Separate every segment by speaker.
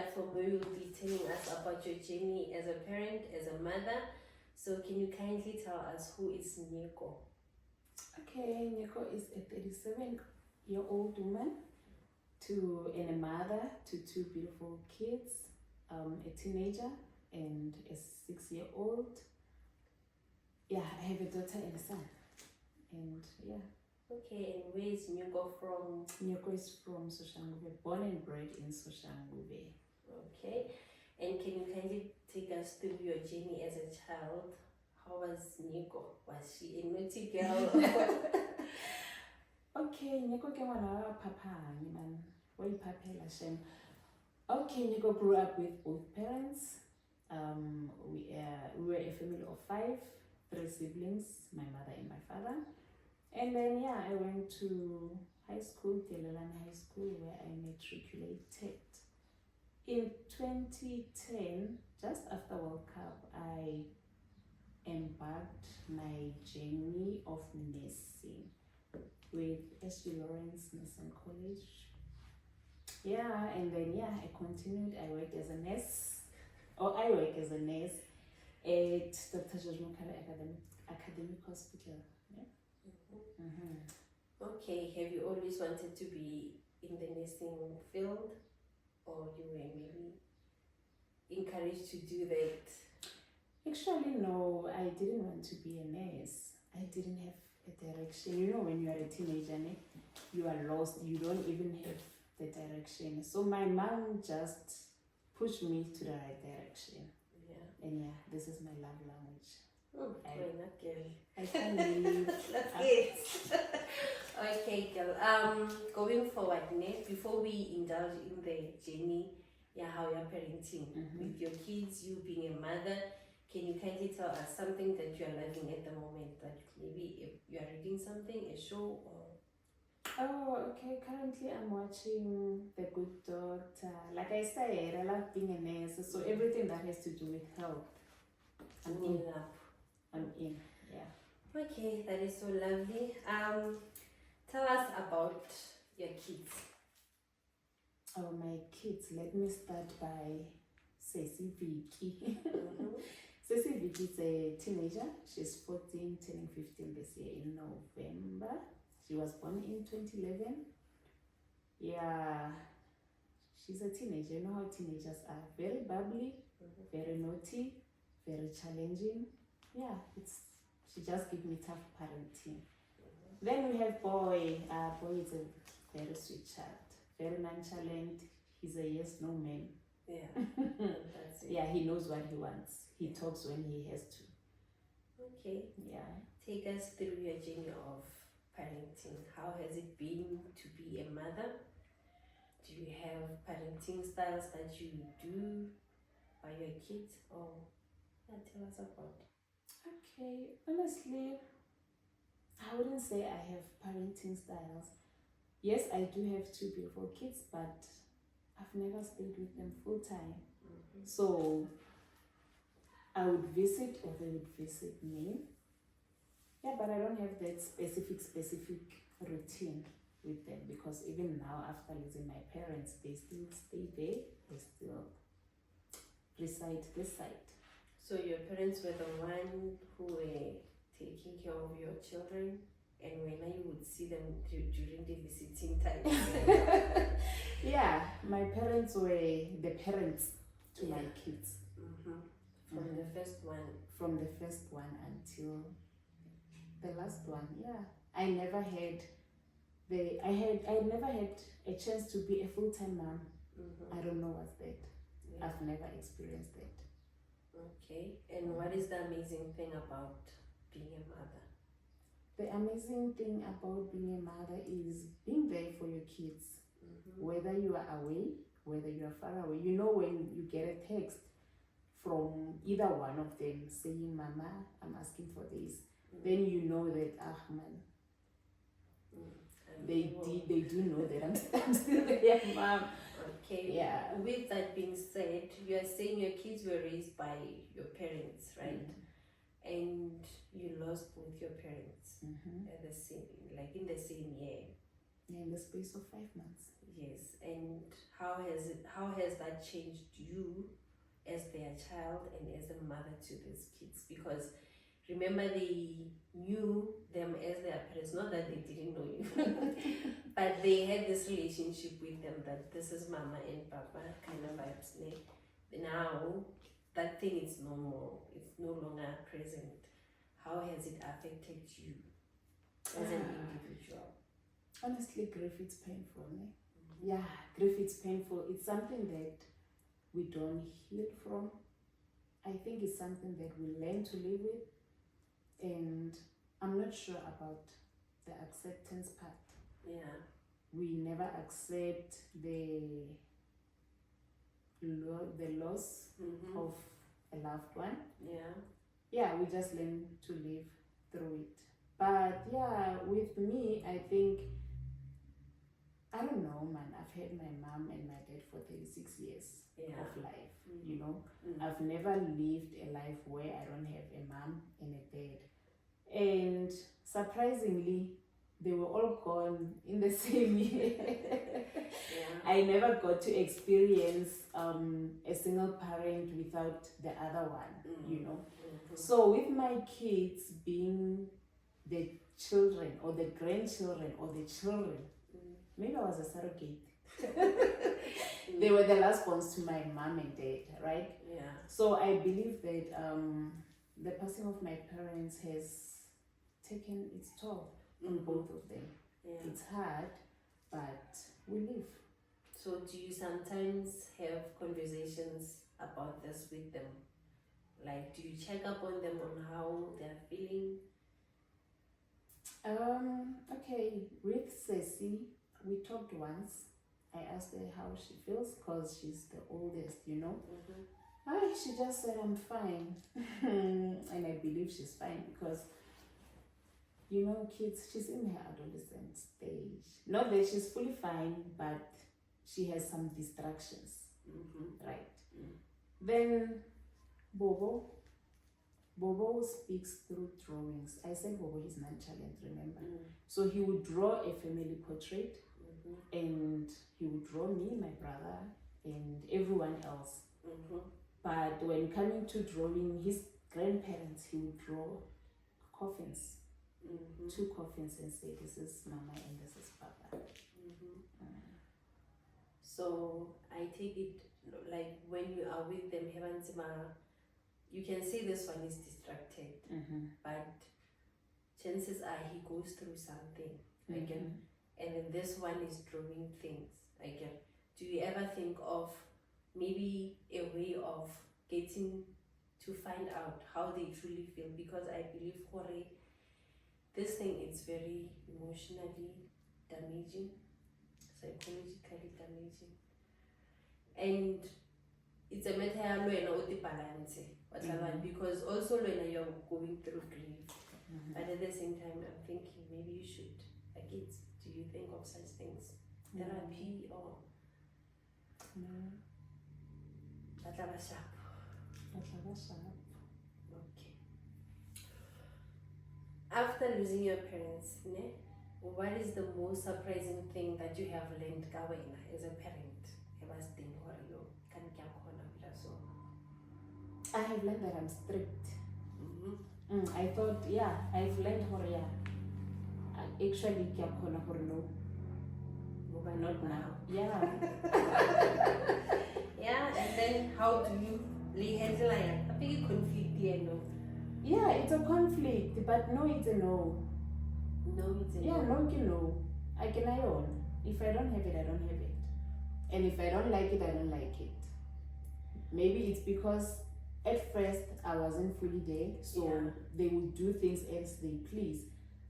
Speaker 1: platform where you'll be telling us about your journey as a parent, as a mother. So can you kindly tell us who is Nico?
Speaker 2: Okay, Nico is a 37-year-old woman and a mother to two beautiful kids, a teenager and a 6-year-old. Yeah, I have a daughter and a son. And yeah.
Speaker 1: Okay, and where is Nico from?
Speaker 2: Nico is from Soshanguve, born and bred in Soshanguve.
Speaker 1: Okay, and can you kindly take us through your journey as a child? How was Nico? Was she a naughty girl?
Speaker 2: Okay, Nico ke ngwana wa phapang man. Wa iphapela shem. Okay, Nico grew up with both parents. We were a family of 3 siblings, my mother and my father. And then yeah, I went to high school, Telelan High School, where I matriculated. In 2010, just after World Cup, I embarked my journey of nursing with S.G. Lawrence Nursing College. Yeah, and then yeah, I continued. I work as a nurse at Dr. George Mokale Academic Hospital. Yeah.
Speaker 1: Okay, have you always wanted to be in the nursing field, or you were maybe encouraged to do that?
Speaker 2: Actually, no, I didn't want to be a nurse. I didn't have a direction. You know, when you are a teenager, you are lost. You don't even have the direction. So my mom just pushed me to the right direction. Yeah. And yeah, this is my love language.
Speaker 1: Oh,
Speaker 2: I can't believe.
Speaker 1: Okay, girl. Going forward, before we indulge in the journey, how you're parenting with your kids, you being a mother, can you kindly tell us something that you are loving at the moment? That maybe you are reading something, a show, or?
Speaker 2: Oh, okay. Currently, I'm watching The Good Doctor. Like I said, I love being a nurse, so everything that has to do with health, I'm in. Yeah.
Speaker 1: Okay, that is so lovely. Tell us about your kids.
Speaker 2: Oh, my kids. Let me start by Ceci Vicky. Ceci Vicky is a teenager. She's 14, turning 15 this year in November. She was born in 2011. Yeah, she's a teenager. You know how teenagers are. Very bubbly, very naughty, very challenging. Yeah, she just gives me tough parenting. Then we have Boy. Boy is a very sweet child, very nonchalant. He's a yes, no man.
Speaker 1: Yeah, that's it.
Speaker 2: Yeah, he knows what he wants. He talks when he has to.
Speaker 1: Okay.
Speaker 2: Yeah.
Speaker 1: Take us through your journey of parenting. How has it been to be a mother? Do you have parenting styles that you do by your kids? Or tell us about.
Speaker 2: Okay, honestly, I wouldn't say I have parenting styles. Yes, I do have 2 beautiful kids, but I've never stayed with them full time. So I would visit, or they would visit me. Yeah, but I don't have that specific routine with them, because even now, after losing my parents, they still stay there. They still reside this side.
Speaker 1: So your parents were the one who were taking care of your children, and when you would see them during the visiting time?
Speaker 2: Yeah, my parents were the parents to my kids.
Speaker 1: From the first one.
Speaker 2: From the first one until the last one. Yeah, I never had a chance to be a full-time mom. I don't know what's that. Yeah. I've never experienced that.
Speaker 1: Okay, and what is the amazing thing about being a mother?
Speaker 2: The amazing thing about being a mother is being there for your kids. Whether you are away, whether you are far away. You know, when you get a text from either one of them saying, "Mama, I'm asking for this," then you know that, man, they do know that I'm still there, Mom.
Speaker 1: Okay.
Speaker 2: Yeah.
Speaker 1: With that being said, you are saying your kids were raised by your parents, right? And you lost both your parents at the same, like in the same year.
Speaker 2: in the space of 5 months.
Speaker 1: Yes, and how has that changed you as their child and as a mother to these kids? Because remember, they knew them as their parents, not that they didn't know you, but they had this relationship with them that this is mama and papa kind of vibes. Now that thing is no more, it's no longer present. How has it affected you as an individual?
Speaker 2: Honestly, grief is painful. Yeah, grief is painful. It's something that we don't heal from. I think it's something that we learn to live with, and I'm not sure about the acceptance part.
Speaker 1: Yeah.
Speaker 2: We never accept the loss of a loved one. Yeah, we just learn to live through it. But yeah, with me, I think, I don't know, man, I've had my mom and my dad for 36 years of life, you know. I've never lived a life where I don't have a mom and a dad. And surprisingly, they were all gone in the same year. I never got to experience a single parent without the other one, you know. So with my kids being the children or the grandchildren or the children, maybe I was a surrogate. They were the last ones to my mom and dad, right?
Speaker 1: Yeah.
Speaker 2: So I believe that the passing of my parents has taken its toll on both of them.
Speaker 1: Yeah.
Speaker 2: It's hard, but we live.
Speaker 1: So do you sometimes have conversations about this with them? Like, do you check up on them on how they're feeling?
Speaker 2: Okay, with Ceci, we talked once. I asked her how she feels because she's the oldest, you know. She just said, I'm fine. And I believe she's fine because, you know, kids, she's in her adolescent stage. Not that she's fully fine, but she has some distractions, right? Then Bobo speaks through drawings. I said Bobo is nonchalant, remember? So he would draw a family portrait, and he would draw me, my brother, and everyone else. But when coming to drawing his grandparents, he would draw coffins, 2 coffins, and say, this is mama and this is papa.
Speaker 1: So I take it like when you are with them, you can say this one is distracted, but chances are he goes through something again, and then this one is drawing things again. Do you ever think of maybe a way of getting to find out how they truly feel? Because I believe this thing is very emotionally damaging, psychologically damaging, and it's a matter of balance. Because also when you're going through grief, but at the same time I'm thinking maybe you should, like, do you think of such things? Therapy or
Speaker 2: no?
Speaker 1: Okay. After losing your parents, what is the most surprising thing that you have learned as a parent?
Speaker 2: I have learned that I'm strict. I thought, I've learned actually no.
Speaker 1: But not now.
Speaker 2: Yeah.
Speaker 1: And then how do you handle it? I think conflict no.
Speaker 2: Yeah, it's a conflict, but no, it's a no.
Speaker 1: No, it's a
Speaker 2: no. Yeah, no. I can own. If I don't have it, I don't have it. And if I don't like it, I don't like it. Maybe it's because at first I wasn't fully there, so they would do things as they please.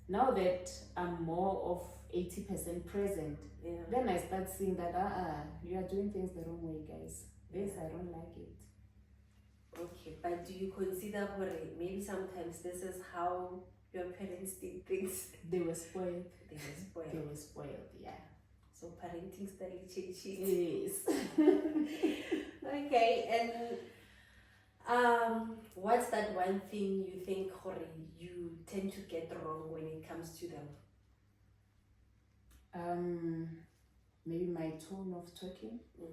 Speaker 2: Now that I'm more of 80% present, then I start seeing that you are doing things the wrong way, guys. This I don't like it.
Speaker 1: Okay, but do you consider maybe sometimes this is how your parents did things?
Speaker 2: They were spoiled.
Speaker 1: They were spoiled,
Speaker 2: yeah.
Speaker 1: So parenting style changes.
Speaker 2: Yes.
Speaker 1: Okay, and what's that one thing you think you tend to get wrong when it comes to them?
Speaker 2: Maybe my tone of talking. It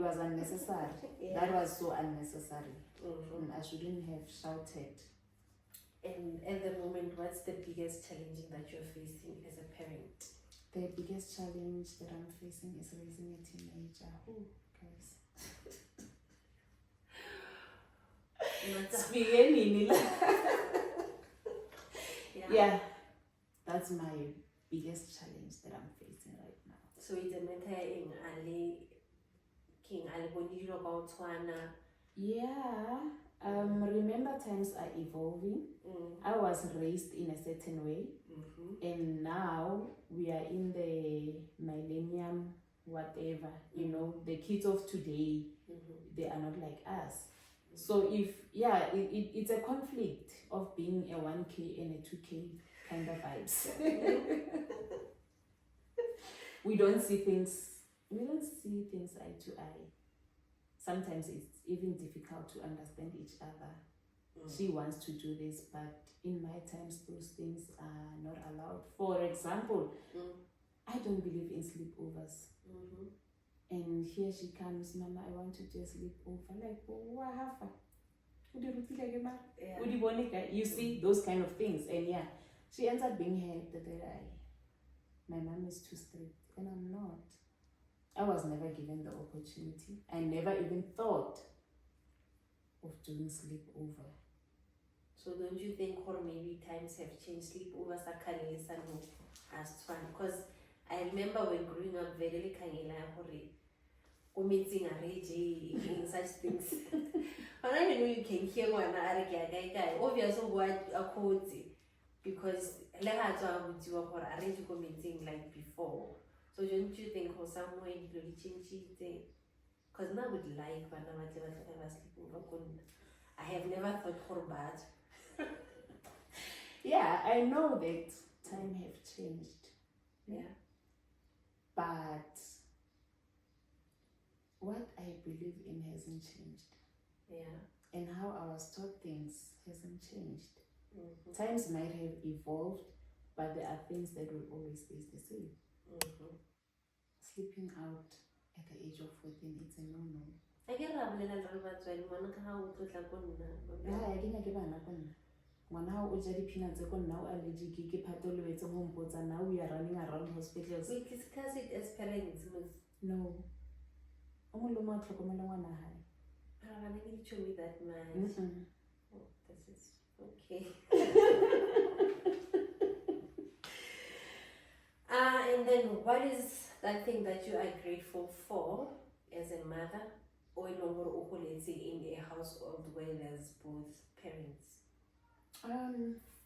Speaker 2: was unnecessary.
Speaker 1: Yeah.
Speaker 2: That was so unnecessary.
Speaker 1: Mm-hmm.
Speaker 2: I shouldn't have shouted.
Speaker 1: And at the moment, what's the biggest challenge that you're facing as a parent?
Speaker 2: The biggest challenge that I'm facing is raising a teenager. Oh, guys. Yeah, that's my biggest challenge that I'm facing right now.
Speaker 1: So it's a matter in Ali King Ali Bonito about Twana.
Speaker 2: Yeah. Remember, times are evolving. I was raised in a certain way, and now we are in the millennium, whatever. You know, the kids of today, they are not like us. So it's a conflict of being a 1K and a 2K kind of vibes. we don't see things eye to eye. Sometimes it's even difficult to understand each other. She wants to do this, but in my times those things are not allowed. For example, I don't believe in sleepovers. And here she comes, Mama, I want to do a sleepover. Like, what happened? You see those kind of things. And yeah, she ends up being here that my mom is too strict, and I'm not. I was never given the opportunity. I never even thought of doing sleepover.
Speaker 1: So don't you think or maybe times have changed? Sleepovers are as fun, because I remember when growing up very meeting in such things. But I know you can hear one obviously what a code, because arrange meeting like before. So don't you think for some way it will change it? Because now with life, I have never thought for bad.
Speaker 2: Yeah, I know that time have changed.
Speaker 1: Yeah.
Speaker 2: But what I believe in hasn't changed.
Speaker 1: Yeah.
Speaker 2: And how I was taught things hasn't changed. Times might have evolved, but there are things that will always stay the same. Sleeping out at the age of 14, it's a no-no.
Speaker 1: I get a
Speaker 2: Now we are running around hospitals.
Speaker 1: We discuss it as parents.
Speaker 2: No.
Speaker 1: But I need to show me that much. Oh, this is okay. And then what is that thing that you are grateful for as a mother or in a household where there's both parents?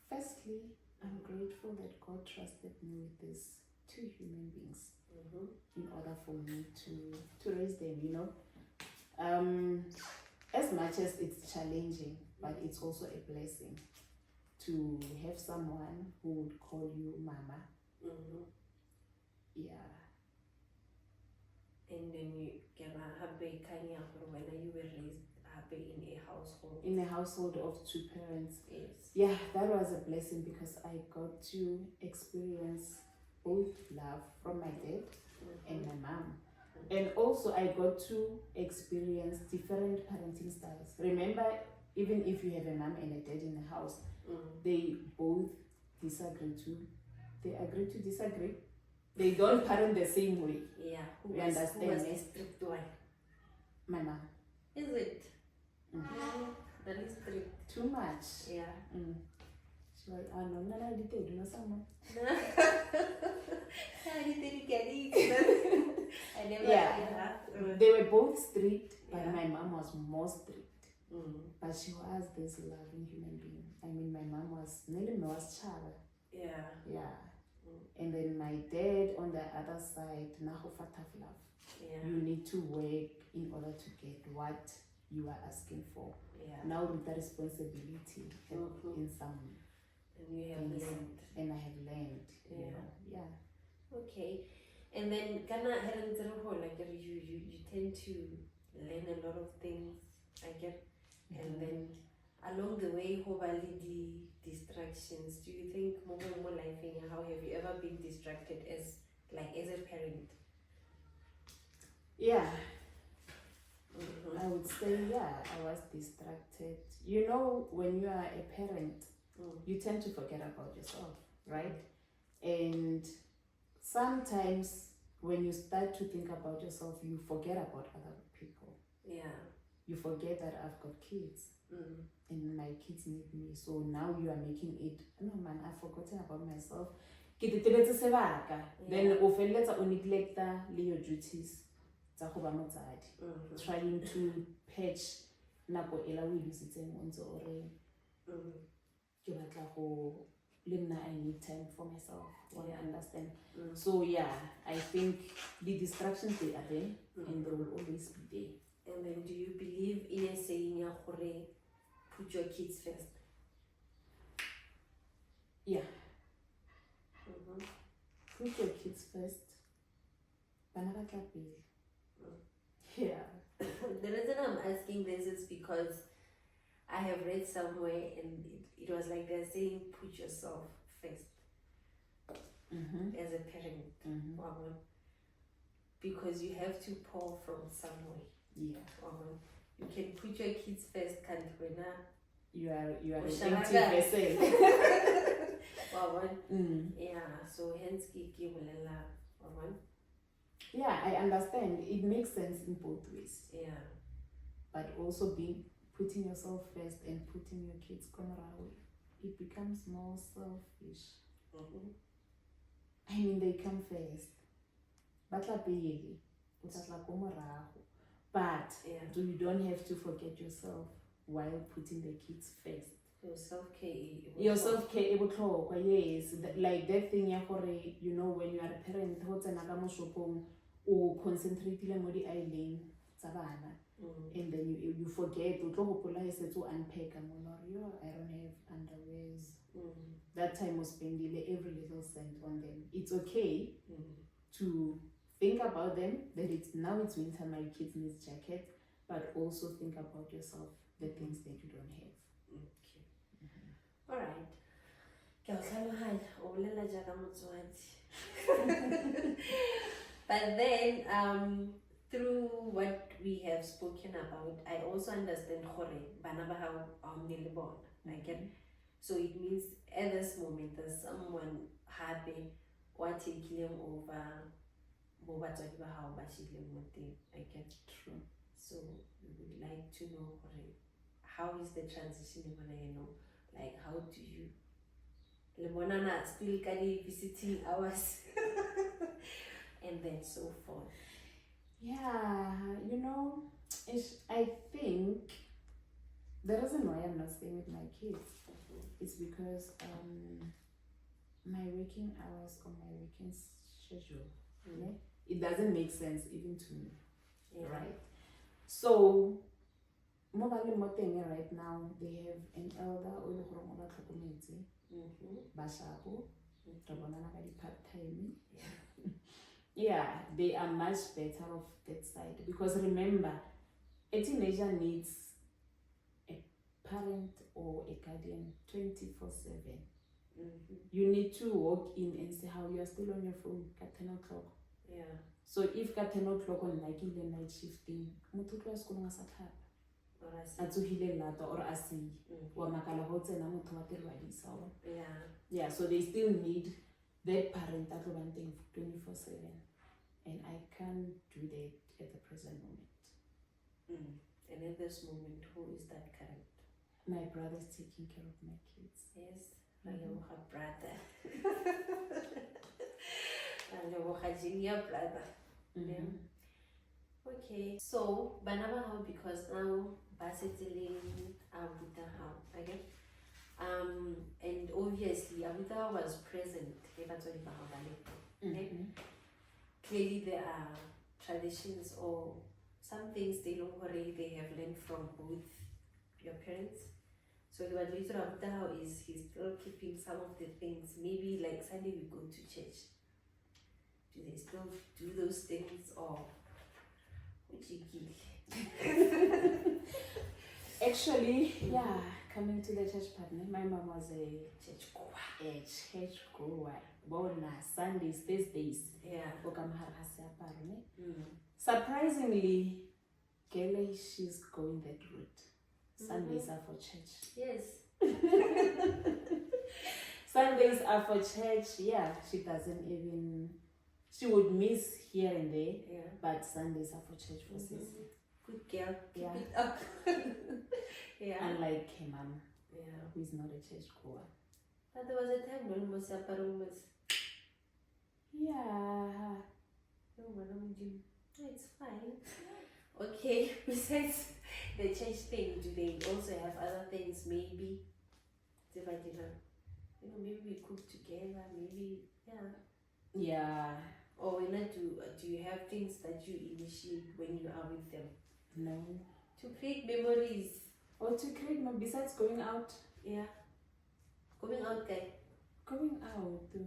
Speaker 2: Firstly, I'm grateful that God trusted me with these two human beings in order for me to raise them, you know. As much as it's challenging, but it's also a blessing to have someone who would call you mama. Yeah.
Speaker 1: And then you can have a kind of when you were raised in a household.
Speaker 2: In a household of two parents.
Speaker 1: Yes.
Speaker 2: Yeah, that was a blessing because I got to experience both love from my dad and my mom. And also I got to experience different parenting styles. Remember, even if you have a mom and a dad in the house, they both disagree too. They agree to disagree. They don't parent the same way.
Speaker 1: Yeah.
Speaker 2: We understand.
Speaker 1: Who was the strict one?
Speaker 2: My mom.
Speaker 1: Is it? That is strict.
Speaker 2: Too much.
Speaker 1: Yeah.
Speaker 2: She was, no, you know someone.
Speaker 1: I never
Speaker 2: They were both strict, but my mom was more strict. But she was this loving human being. I mean, my mom was chava. Yeah. And then my dad on the other side, tough love. You need to work in order to get what you are asking for. Now with the responsibility in some
Speaker 1: and you have learned.
Speaker 2: And I have learned. You know?
Speaker 1: Okay. And then like you tend to learn a lot of things, I get, and then along the way, ho ba le distractions. Do you think more life in how have you ever been distracted as a parent?
Speaker 2: Yeah. I would say, yeah, I was distracted. You know, when you are a parent, you tend to forget about yourself, right? And sometimes when you start to think about yourself, you forget about other people.
Speaker 1: Yeah.
Speaker 2: You forget that I've got kids and my kids need me. So now you are making it, no man, I've forgotten about myself. Then o feleletsa o neglecta le your duties. Trying to patch nako ela o ilositseng o ntse o re ke batla go le nna I need time for myself. You understand? So yeah, I think the distractions, they are there and they will always be there.
Speaker 1: And then do you believe in a saying ya gore put your kids first?
Speaker 2: Yeah. Put your kids first. Bana ba tla pele. Yeah.
Speaker 1: The reason I'm asking this is because I have read somewhere and it was like they're saying put yourself first as a parent. Because you have to pour from somewhere.
Speaker 2: Yeah.
Speaker 1: You can put your kids first, can't
Speaker 2: you are an empty vessel.
Speaker 1: Yeah, so hence
Speaker 2: yeah, I understand. It makes sense in both ways.
Speaker 1: Yeah.
Speaker 2: But also putting yourself first and putting your kids around, it becomes more selfish. I mean, they come first. But you don't have to forget yourself while putting the kids first.
Speaker 1: Your self-care.
Speaker 2: Your self-care, yes. Like that thing, you know, when you are a parent, or concentrate on the island, and then you forget, you unpack, I don't have underwears. That time was spent every little cent on them. It's okay to think about them, that now it's winter, my kids need jacket, but also think about yourself, the things that you don't have.
Speaker 1: All right. But then, through what we have spoken about, I also understand so it means at this moment there's someone happy or taking over. I get
Speaker 2: true.
Speaker 1: So we would like to know how is the transition, like how do you still visiting hours and then so forth.
Speaker 2: Yeah, you know, I think the reason why I'm not staying with my kids is because my working hours or my working schedule, it doesn't make sense even to me, right? So mobile motenga right now, they have an elder Bashabo, part-time. Yeah, they are much better off that side, because remember, a teenager needs a parent or a guardian 24/7. You need to walk in and say how you are still on your phone at 10 o'clock.
Speaker 1: Yeah.
Speaker 2: So if at 10 o'clock on like in the night shifting, motho is going to yeah, so they still need that parent that 24/7, and I can't do that at the present moment.
Speaker 1: And at this moment, who is that parent?
Speaker 2: My brother's taking care of my kids.
Speaker 1: Yes, her brother. Junior brother. Yeah. Okay, so Banaba, because now basically Abuta how again. And obviously Abuta was present. Clearly there are traditions or some things they have learned from both your parents. So the later Abuta how is he's still keeping some of the things. Maybe like Sunday we go to church. Do they still do those things or?
Speaker 2: Actually, yeah, coming to the church part, my mom was a
Speaker 1: church goer.
Speaker 2: Bona Sundays, Thursdays.
Speaker 1: Yeah.
Speaker 2: Surprisingly, Kelly, she's going that route. Sundays are for church.
Speaker 1: Yes.
Speaker 2: Sundays are for church. Yeah, she doesn't even. She would miss here and there.
Speaker 1: Yeah.
Speaker 2: But Sundays are for church for Sissy.
Speaker 1: Good girl. Keep
Speaker 2: Yeah.
Speaker 1: it up. Yeah.
Speaker 2: Unlike her mom,
Speaker 1: Yeah.
Speaker 2: who is not a church goer.
Speaker 1: But there was a time when Musaparumas.
Speaker 2: Yeah.
Speaker 1: It's fine. Okay, besides the church thing, do they also have other things? Maybe, maybe we cook together. Maybe, yeah.
Speaker 2: Yeah.
Speaker 1: Or when do you have things that you initiate when you are with them?
Speaker 2: No.
Speaker 1: To create memories.
Speaker 2: Or to create, besides going out.
Speaker 1: Yeah. Going out, guy.
Speaker 2: Going out to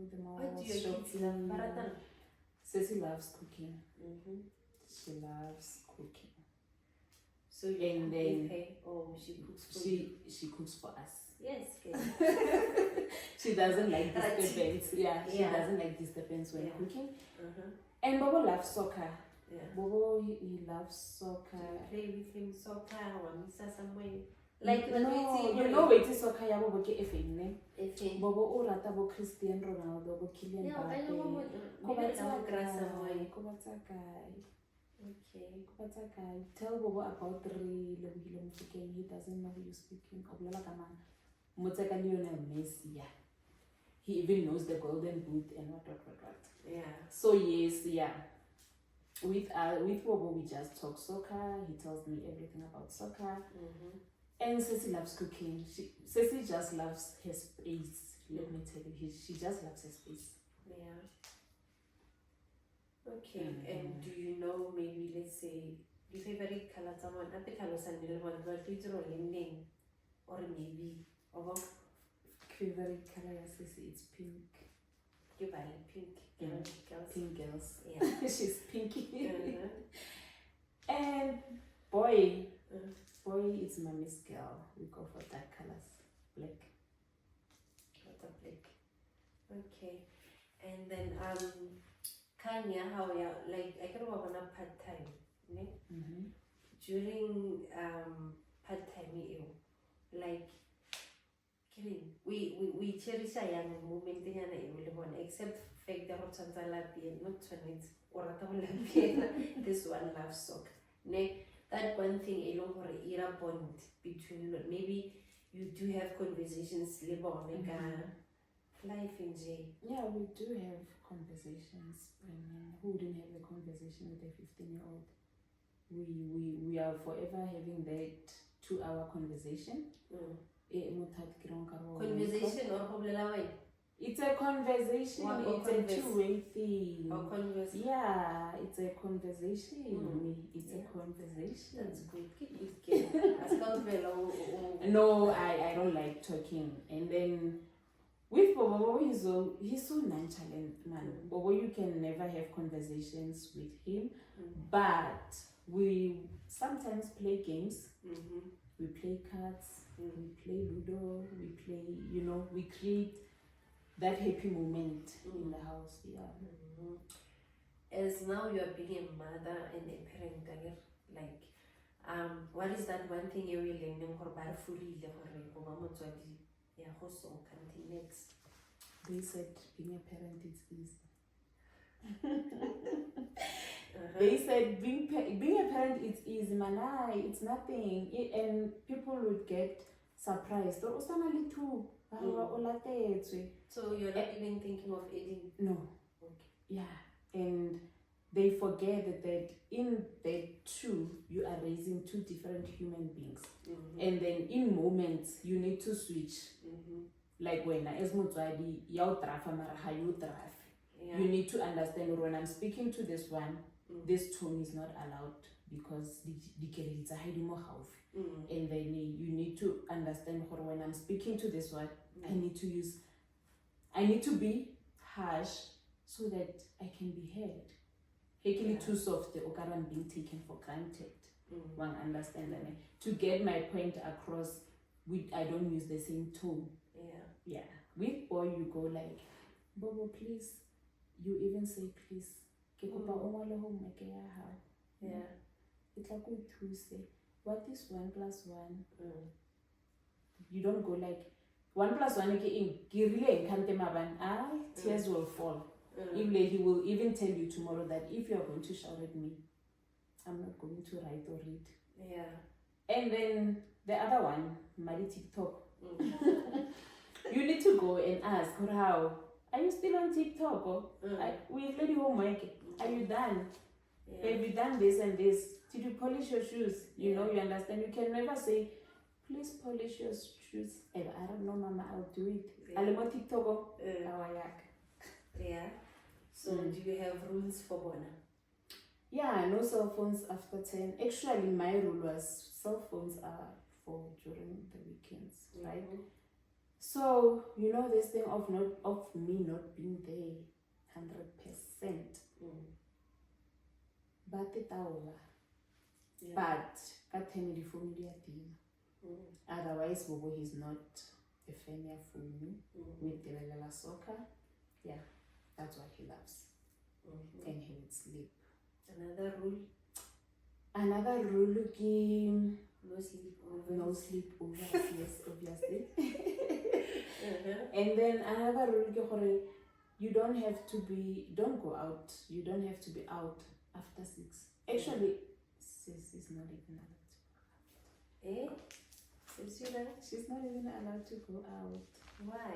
Speaker 2: the mall.
Speaker 1: What do your kids love? Marathon.
Speaker 2: Ceci loves cooking. She loves cooking.
Speaker 1: So you
Speaker 2: and
Speaker 1: cook
Speaker 2: then
Speaker 1: with her, or she cooks for you?
Speaker 2: She cooks for us.
Speaker 1: Yes, okay.
Speaker 2: She doesn't like disturbance. Yeah, she doesn't like disturbance when cooking. And Bobo loves soccer.
Speaker 1: Yeah.
Speaker 2: Bobo, he loves soccer.
Speaker 1: Do you play with him soccer or Misa somewhere? Like
Speaker 2: no, you know what is soccer? Ya Bobo ke FM ne.
Speaker 1: FM.
Speaker 2: Bobo o rata bo Cristiano Ronaldo, bo Kylian
Speaker 1: Yeah, I
Speaker 2: Mbappe.
Speaker 1: know. Okay.
Speaker 2: Tell Bobo about Lebohile Mofokeng. He doesn't know who you're speaking. Motseka Lionel Messi. Yeah. He even knows the golden boot and what.
Speaker 1: Yeah.
Speaker 2: So yes, yeah. With Bobo we just talk soccer. He tells me everything about soccer. And Ceci loves cooking. Ceci just loves her space. Let me tell you, she just loves her space.
Speaker 1: Yeah. Okay. And do you know, maybe let's say your favorite color? Someone at the color lending, or maybe over
Speaker 2: Favorite color, Ceci, it's pink.
Speaker 1: give pink. Girls.
Speaker 2: Pink girls.
Speaker 1: Yeah.
Speaker 2: She's pinky. And boy, it's mommy's girl. We go for dark colors, black.
Speaker 1: Black. Okay. And then Kanya, how like I can work on a part time, ne? During part time, like we cherish a young moment except fact that not this one loves soccer. Ne? That one thing alone for a era bond between maybe you do have conversations life in J.
Speaker 2: Yeah, we do have conversations. Who didn't have a conversation with a 15-year-old? We are forever having that 2-hour conversation.
Speaker 1: Conversation or problem?
Speaker 2: It's a conversation. It's a two-way thing.
Speaker 1: Or converse.
Speaker 2: Yeah, it's a conversation. It's a conversation.
Speaker 1: That's good. Keep it.
Speaker 2: No, I don't like talking. And then with Bobo, he's so nonchalant, man. Bobo, you can never have conversations with him. But we sometimes play games. We play cards. We play Ludo. We play, we create that happy moment in the house. Yeah.
Speaker 1: As now you are being a mother and a parent, like, what is that one thing you will learn for fully next?
Speaker 2: They said being a parent is easy. They said being a parent is easy, man. It's nothing. And people would get surprised.
Speaker 1: So you're not even thinking of eating?
Speaker 2: No.
Speaker 1: Okay.
Speaker 2: Yeah. And they forget that in the two, you are raising two different human beings. And then in moments, you need to switch. Like when as Mutswadi, you need to understand when I'm speaking to this one, this tone is not allowed because it's a hiding more house. And then you need to understand when I'm speaking to this one, I need to be harsh so that I can be heard. Too soft, the okaran being taken for granted. One understand that to get my point across, I don't use the same tone. Yeah. With boy, you go like, Bobo, please. You even say please. Homework. Yeah. It's like Tuesday. What is 1 plus 1? You don't go like 1 plus 1 tears will fall. He will even tell you tomorrow that if you are going to shout at me, I'm not going to write or read. And then the other one, Mari TikTok. You need to go and ask her how. Are you still on TikTok? We've let you homework. Are you done? Have you done this and this? Did you polish your shoes? You know, you understand. You can never say, please polish your shoes. And I don't know, Mama, I'll do it. I'll go TikTok.
Speaker 1: So do you have rules for Bona?
Speaker 2: Yeah, no cell phones after 10. Actually, my rule was cell phones are for during the weekends, right? So, you know, this thing of me not being there 100%. But it but at the phone otherwise Bobo he's not a fan of me with the soccer. Yeah, that's what he loves. And he would sleep. Another rule game. No sleepovers, yes, obviously. And then another rule, you don't go out. You don't have to be out after 6. Actually, sis is not even allowed to go out. She's not even allowed to go out.
Speaker 1: Why?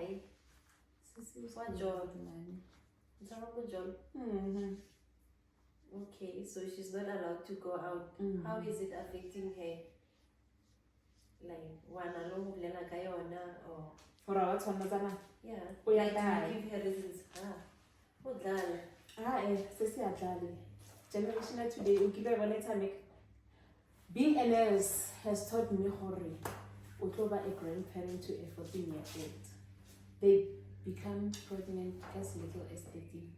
Speaker 2: What
Speaker 1: job?
Speaker 2: Money.
Speaker 1: It's a normal job. Okay, so she's not allowed to go out. How is it affecting her? Like, one alone, or
Speaker 2: for our son,
Speaker 1: yeah,
Speaker 2: like
Speaker 1: to give her reasons.
Speaker 2: Generation today, being a nurse has taught me over a grandparent to a 14-year-old. They become pregnant as little as 18.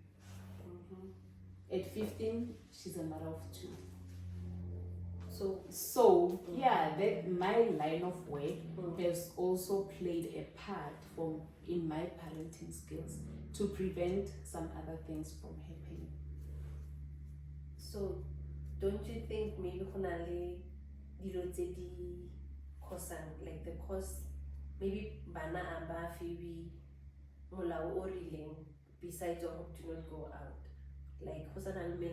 Speaker 2: At 15, she's a mother of 2. So yeah, that my line of work has also played a part in my parenting skills to prevent some other things from happening.
Speaker 1: So don't you think maybe like the cause maybe bana amba fibi molao o rileng besides do not go out, like you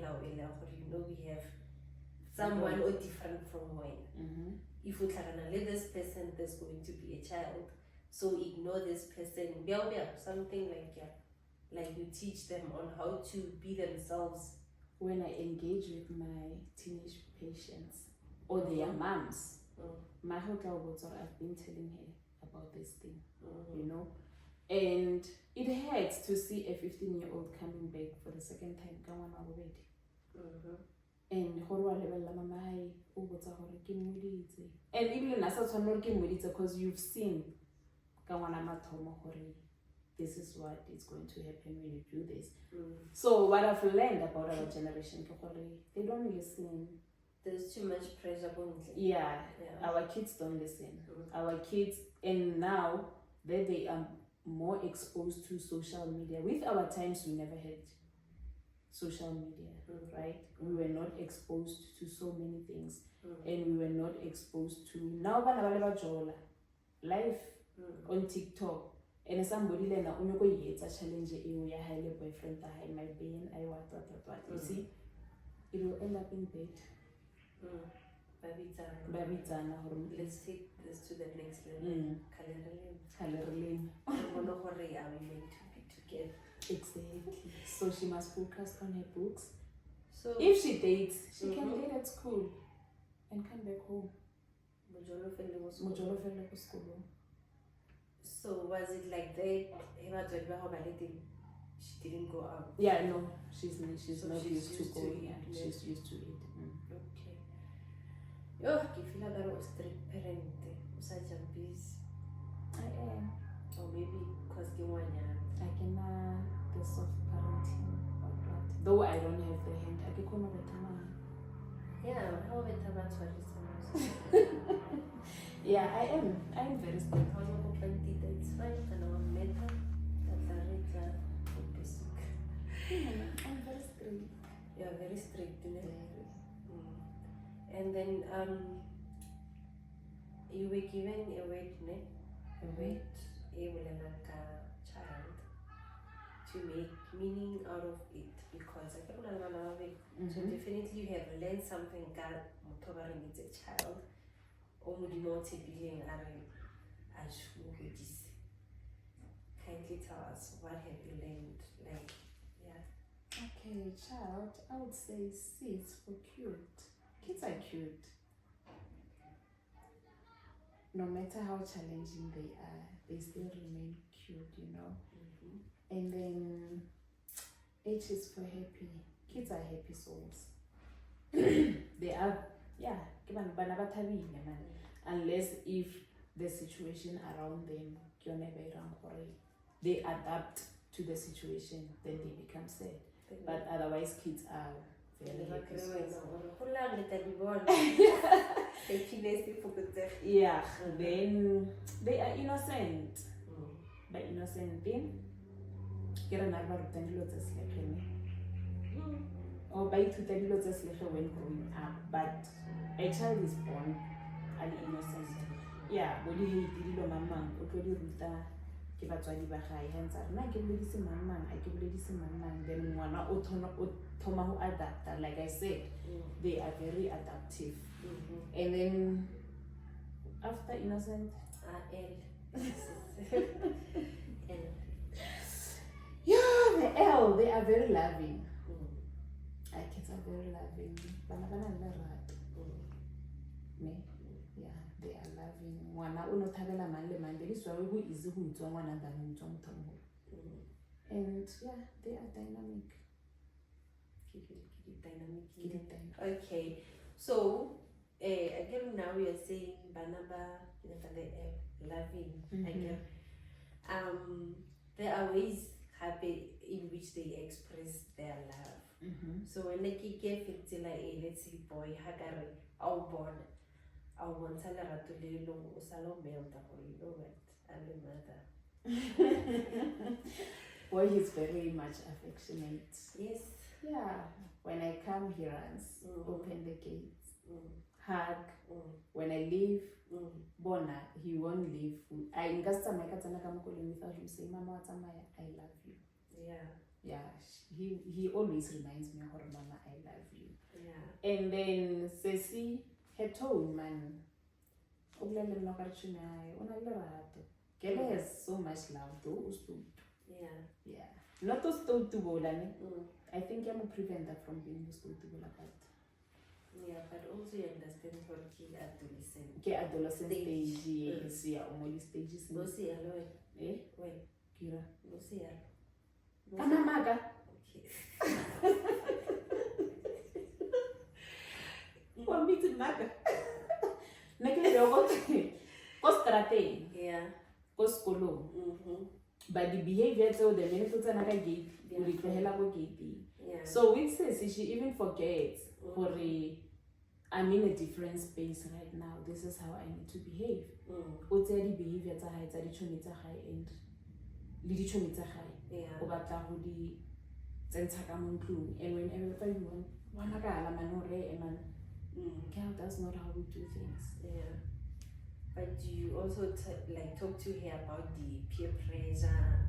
Speaker 1: know, we have someone or different from when if we let this person, there's going to be a child, so ignore this person, something like you teach them on how to be themselves.
Speaker 2: When I engage with my teenage patients or their moms, my hotel boards, I've been telling her about this thing, you know, and it hurts to see a 15-year-old coming back for the second time. And and even because you've seen this is what is going to happen when you do this. So what I've learned about our generation, they don't listen.
Speaker 1: There's too much pressure.
Speaker 2: Yeah, our kids don't listen. Our kids, and now that they are more exposed to social media. With our times, we never had social media, right? We were not exposed to so many things, and we were not exposed to now life on TikTok. And somebody then a challenge you highly boyfriend my being what you see, it will end up in bed.
Speaker 1: Let's take this to the next level.
Speaker 2: Coloring.
Speaker 1: Are we meant to be together?
Speaker 2: Exactly. So she must focus on her books.
Speaker 1: So
Speaker 2: if she dates, she can date at school and come back home.
Speaker 1: So was it like that? She didn't go out?
Speaker 2: Yeah, no, she's not used to
Speaker 1: going.
Speaker 2: Yeah, she's used to it.
Speaker 1: Okay. Yo, I feel like I was strict parent. Such a beast.
Speaker 2: I am.
Speaker 1: Or maybe because
Speaker 2: I can the soft parenting. Though I don't have the hand, I can come over time.
Speaker 1: Yeah, how about
Speaker 2: Yeah, I am very strict.
Speaker 1: how you open that's fine, and our meta, that's basic.
Speaker 2: I'm very strict.
Speaker 1: You are very strict, isn't it?
Speaker 2: Very.
Speaker 1: And then you were given a weight, ne? A weight, like a child, to make meaning out of it, because I don't know so definitely you have learned something. God, Motobaring is a child. Kindly tell us, what have you learned? Like, yeah.
Speaker 2: Okay, child, I would say C is for cute. Kids are cute. No matter how challenging they are, they still remain cute, you know. And then H is for happy. Kids are happy souls. They are, yeah, unless if the situation around them, they adapt to the situation, then they become sad. But otherwise, kids are very happy souls. Yeah, then they are innocent. By innocent then, or by to when growing up, but a child is born and innocent. Yeah, when you hate the mama, ruta, ke batswadi ba gae hence nna ke boledise mang I ke boledise mang, then ngwana o thoma ho adapta. Like I said, they are very adaptive. And then after innocent, yeah, the L, they are very loving. Kids are very loving. Yeah, they are loving. Wana uno thabela manje this way who is who to one and and yeah, they are dynamic.
Speaker 1: Okay, so again now we are saying banaba loving. Again, there are ways happy in which they express their love. So when they get let's say boy hagare our born our one salary to lelo salon melta or you know what and the mother.
Speaker 2: Boy, he's very much affectionate.
Speaker 1: Yes.
Speaker 2: Yeah. When I come, he runs, open the gates, hug. When I leave, Bona, he won't leave. I without him saying, Mama, I love you.
Speaker 1: Yeah.
Speaker 2: Yeah. He always reminds me, Mama, I love you.
Speaker 1: Yeah.
Speaker 2: And then Ceci, her tone, man. Kele has so much love, though.
Speaker 1: Yeah.
Speaker 2: Yeah. Not to stop to Bolani. I think I'm prevent her from being stupid to Bola.
Speaker 1: Yeah, but also you understand what key adolescent.
Speaker 2: Adolescent stage, yes, yeah, only stages.
Speaker 1: No see alone.
Speaker 2: Eh?
Speaker 1: Wait.
Speaker 2: Kira.
Speaker 1: No see
Speaker 2: Kama maga.
Speaker 1: Okay.
Speaker 2: What means maga? Nakile yogote. Kostrate.
Speaker 1: Yeah.
Speaker 2: Koskolo. But the behavior so the minute it's another gate, yeah. So with Ceci, she even forgets I'm in a different space right now. This is how I need to behave. What's the behavior to high, the chomita high end, Lidi chomita high, Obata Hudi, Zentakamun, and when everybody one manore, man, that's not how we do things.
Speaker 1: Yeah. But do you also talk to her about the peer pressure?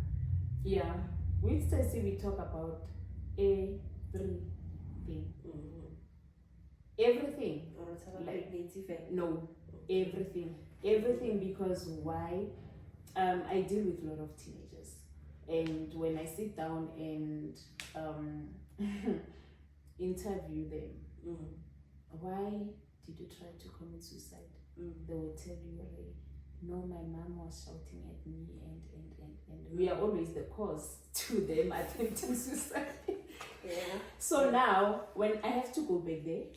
Speaker 2: Yeah, with Ceci we talk about everything. Everything. No, everything because why? I deal with a lot of teenagers, and when I sit down and interview them, why did you try to commit suicide? They will tell you, no, my mom was shouting at me and we are always the cause to them attempting suicide.
Speaker 1: Yeah.
Speaker 2: So now, when I have to go back there,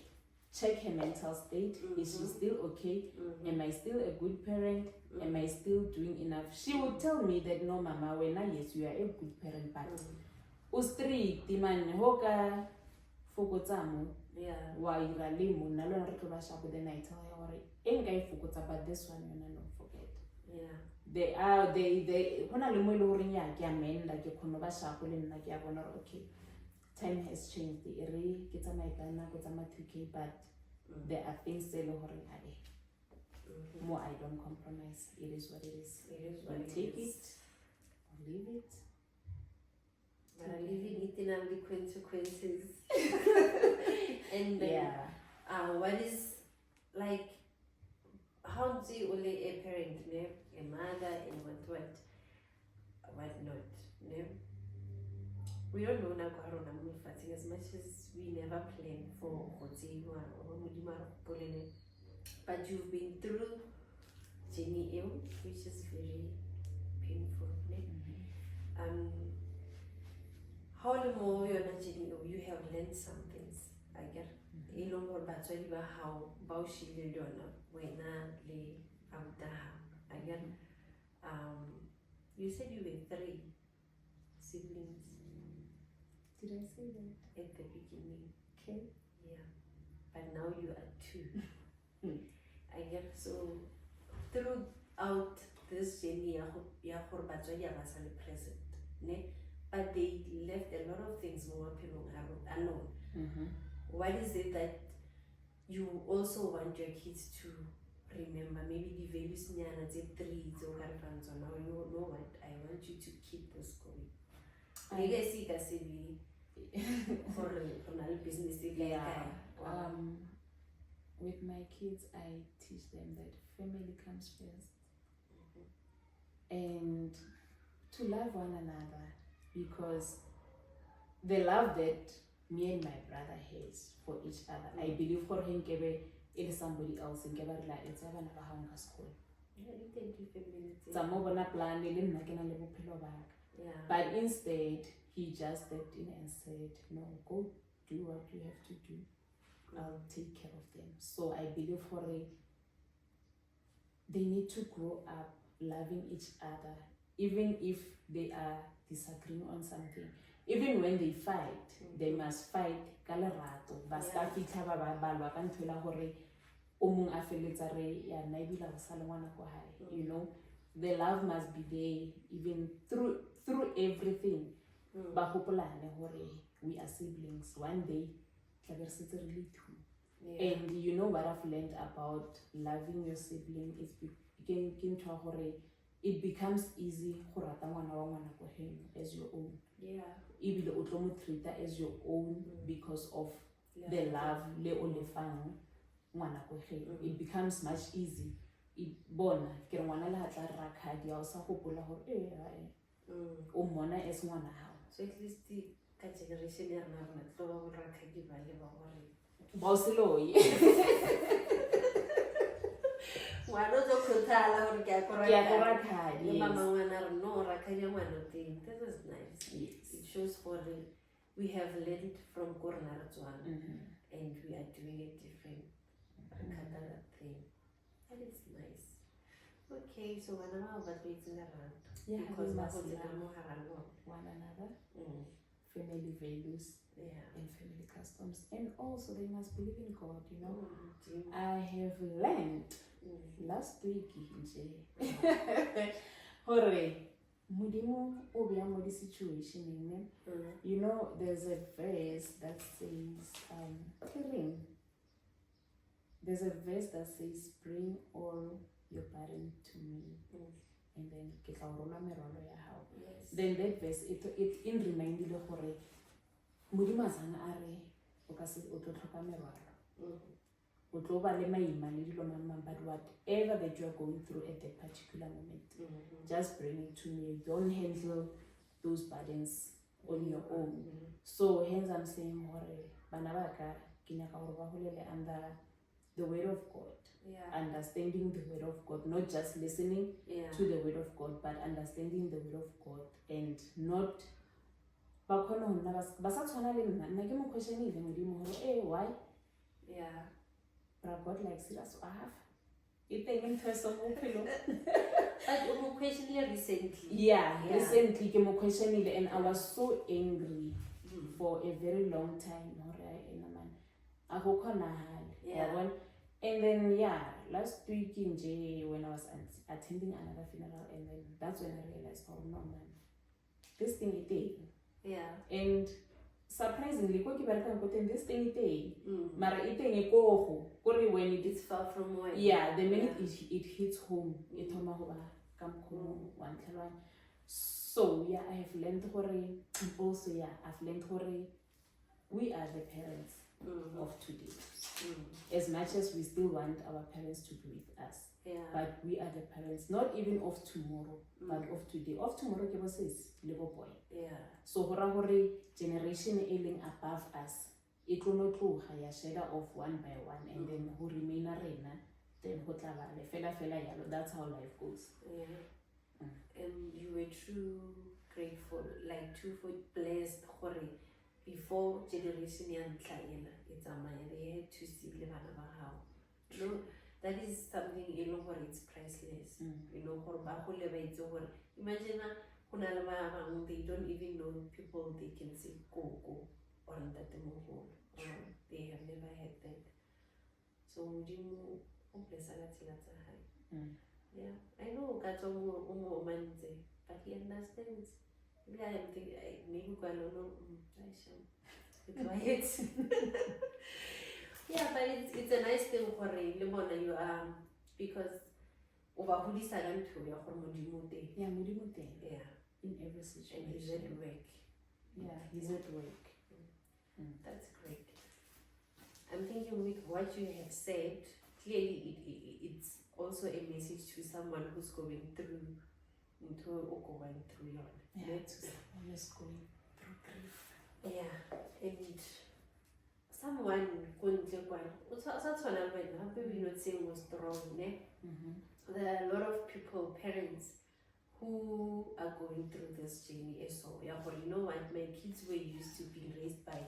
Speaker 2: check her mental state, is she still okay? Am I still a good parent? Am I still doing enough? She would tell me that, no, Mama, yes, you are a good parent, but strict, man, hoka, fokotsamo,
Speaker 1: Yeah.
Speaker 2: Wa ira le monna le re tlo ba shapo, then I tell her hore e nka e fokotsa, but this one yona no forget.
Speaker 1: Yeah.
Speaker 2: They hona le mo ile hore nya ke amenda ke khono ba shapo le nna ke a bona okay, time has changed. E re ke tsamaya ka nna go tsama 2K, but there are things tse le hore ha more I don't compromise. It is what it is.
Speaker 1: It is what it
Speaker 2: take
Speaker 1: is.
Speaker 2: it or leave it.
Speaker 1: But leaving it in the consequences. And then, what is like, how do you only a parent, a mother, and what not, we don't know now as much as we never plan for but you've been through Jenny ill, which is very painful. How the more you're not Jenny ill, you have learned some things. I get how Baushi Lidona when I get you said you were 3 siblings.
Speaker 2: Did I say that?
Speaker 1: At the beginning.
Speaker 2: Okay.
Speaker 1: Yeah. But now you are 2. I get so throughout this journey, present. But they left a lot of things more unknown. What is it that you also want your kids to remember? Maybe the values nyana tse 3 tse o ka re fang tsona, or you know what, I want you to keep this going. Business.
Speaker 2: With my kids, I teach them that family comes first, and to love one another, because the love that me and my brother has for each other, I believe for him it is somebody else in it's school. But instead he just stepped in and said, no, go do what you have to do, I'll take care of them. So I believe they need to grow up loving each other, even if they are disagreeing on something. Even when they fight, they must fight ka lerato. Ba ska fitlha ba balwa ka ntho la hore o mong a feletsa re ya nna ebile go sala ngwana ko hae. You know, the love must be there even through everything. Ba gopolane hore we are siblings. One day tla be re setse re le 2. And you know what I've learned about loving your sibling is it becomes easy go rata ngwana wa ngwana ko heno as your own. Ebile o tlo mo treat as your own because of the love le o le fang ngwana ko heno. It becomes much easy. Bona ke ngwana le ha tla ra khadi ya o sa gopola hore o mona as ngwana hao.
Speaker 1: So at least the generation ya rena tlo ba go ra khadi ba le ba gore
Speaker 2: ba o seloi.
Speaker 1: Ngwana o khothala hore ke a
Speaker 2: kora khadi.
Speaker 1: Mama ngwana re no ra khadi ngwana teng. That was nice.
Speaker 2: Yes.
Speaker 1: It shows for we have learned from Corner and we are doing it different. Thing. That is nice. Okay, so when I'm about waiting around, because
Speaker 2: we must love one another, family values, and family customs, and also they must believe in God. You know, I have learned last week, hore Modimo o bea mo di situation. You know, there's a verse that says, there's a verse that says, bring all your burden to me, and then ke tla rola merwalo ya hao. Then that verse it in reminded hore Modimo azana a re o ka se o tlo tlhoka merwalo, o tlo ba le maima le dilo mang, but whatever that you are going through at that particular moment, just bring it to me. Don't handle those burdens on your own. So hence I'm saying hore bana ba ka ke nyaka hore ba holele under the word of God. Understanding the word of God, not just listening to the word of God, but understanding the word of God, and not ba sa tshwana le nna ke mo question ile Modimo hore why but God like serious I have it in person ophelo.
Speaker 1: But mo question recently.
Speaker 2: Recently ke mo question ile, and I was so angry for a very long time. Yeah. And then last week in J when I was attending another funeral, and then that's when I realized, oh no man, this thing it is.
Speaker 1: Yeah.
Speaker 2: And surprisingly, this thing it is. Mara it ain't go when
Speaker 1: it's far from where.
Speaker 2: Yeah, the minute it hits home, it so I have learned also I've learned we are the parents of today. As much as we still want our parents to be with us, but we are the parents, not even of tomorrow, but of today. Of tomorrow, is little boy. So hore generation ailing above us, it will not go higher shadow of one by one, and then who remain arena, then fela yalo. That's how life goes.
Speaker 1: And you were too grateful, like too blessed, hore. Before generation it's they had to see how. You know, that is something, it's priceless. Imagine they don't even know people they can say go on that they have never had that. So I know but he understands. I am thinking maybe yeah, but it's a nice thing for you because over who salam to your
Speaker 2: in every situation.
Speaker 1: And he's at work.
Speaker 2: He's at work.
Speaker 1: That's great. I'm thinking with what you have said, clearly it's also a message to someone who's going through
Speaker 2: Always going through grief.
Speaker 1: And someone maybe not saying was strong. There are a lot of people, parents, who are going through this journey. So you know what, my kids were used to be raised by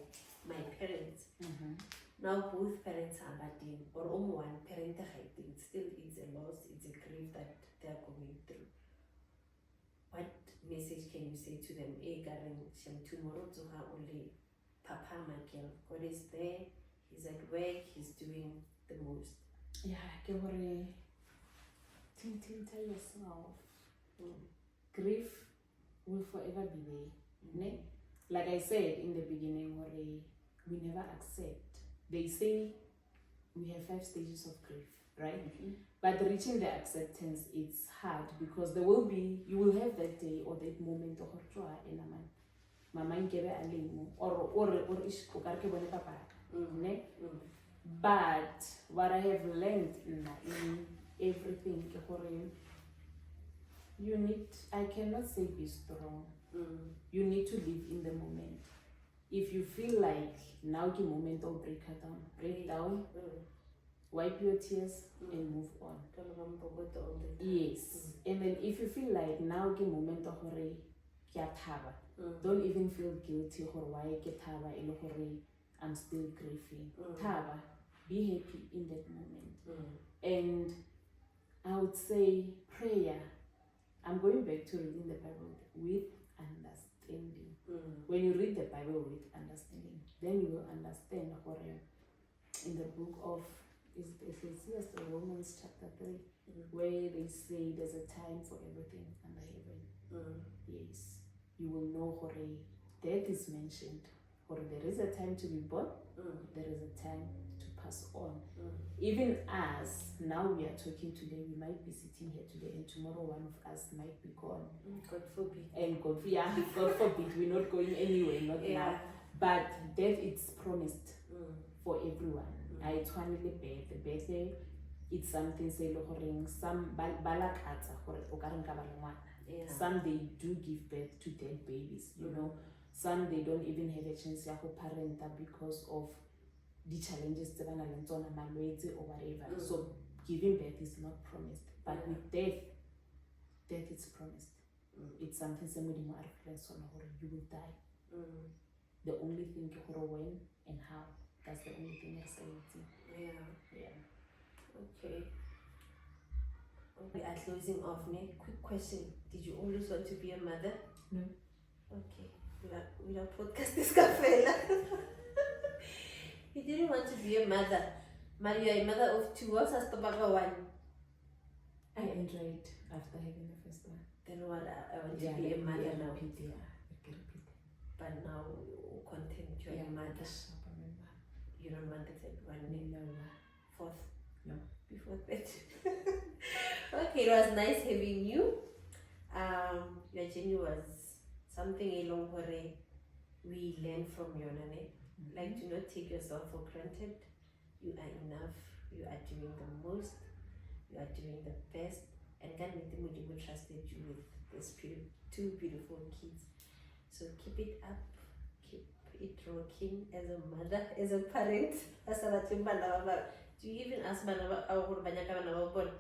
Speaker 1: my parents. Now both parents are battling, or only one parent still it's a loss, it's a grief that they're going through. What message can you say to them? Tomorrow to her only Papa Michael, God is there, he's at work, he's doing the most.
Speaker 2: Tell yourself, grief will forever be there. Like I said in the beginning, we never accept. They say we have 5 stages of grief, right? But reaching the acceptance, it's hard because you will have that day or that moment of mama nkebe a lemo or but what I have learned in everything, I cannot say be strong. You need to live in the moment. If you feel like now the moment of break down, wipe your tears and move on. Yes. And then if you feel like now the moment of don't even feel guilty or why I'm still grieving. Be happy in that moment. And I would say prayer. I'm going back to reading the Bible with understanding. When you read the Bible with understanding, then you will understand in the book of Romans chapter 3, where they say there's a time for everything under heaven. Yes, you will know death is mentioned. There is a time to be born, there is a time to pass on. Even us, now we are talking today, we might be sitting here today, and tomorrow one of us might be gone.
Speaker 1: God forbid.
Speaker 2: And God forbid, we're not going anywhere, not now. But death is promised for everyone. I finally bear the birthday. It's something say some some they do give birth to dead babies, you know. Some they don't even have a chance to parent because of the challenges or whatever. So giving birth is not promised. But with death is promised. It's something somebody more reference on you will die. The only thing when and how. That's the only thing I say.
Speaker 1: Okay. We are closing off. Quick question. Did you always want to be a mother?
Speaker 2: No.
Speaker 1: Okay. We are podcast this cafe. You didn't want to be a mother. But you are a mother of two. What's a stop one?
Speaker 2: I enjoyed after having the first one.
Speaker 1: Then what? I want to be a mother now.
Speaker 2: Repeat.
Speaker 1: But now you're content. You're a mother. You don't want the third one.
Speaker 2: No.
Speaker 1: Fourth.
Speaker 2: No.
Speaker 1: Before that. Okay, it was nice having you. Your journey was something along where we learn from you, Nane. Like, do not take yourself for granted. You are enough. You are doing the most. You are doing the best. And God trusted you with these two beautiful kids. So keep it up. Keep it rocking as a mother, as a parent. Do you even ask Banaba or Banyaka Banaba?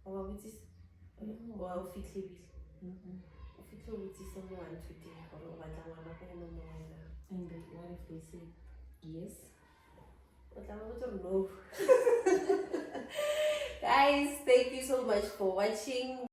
Speaker 1: Or which is or officially someone today or what
Speaker 2: And what if they say yes?
Speaker 1: But I don't know. Guys, thank you so much for watching.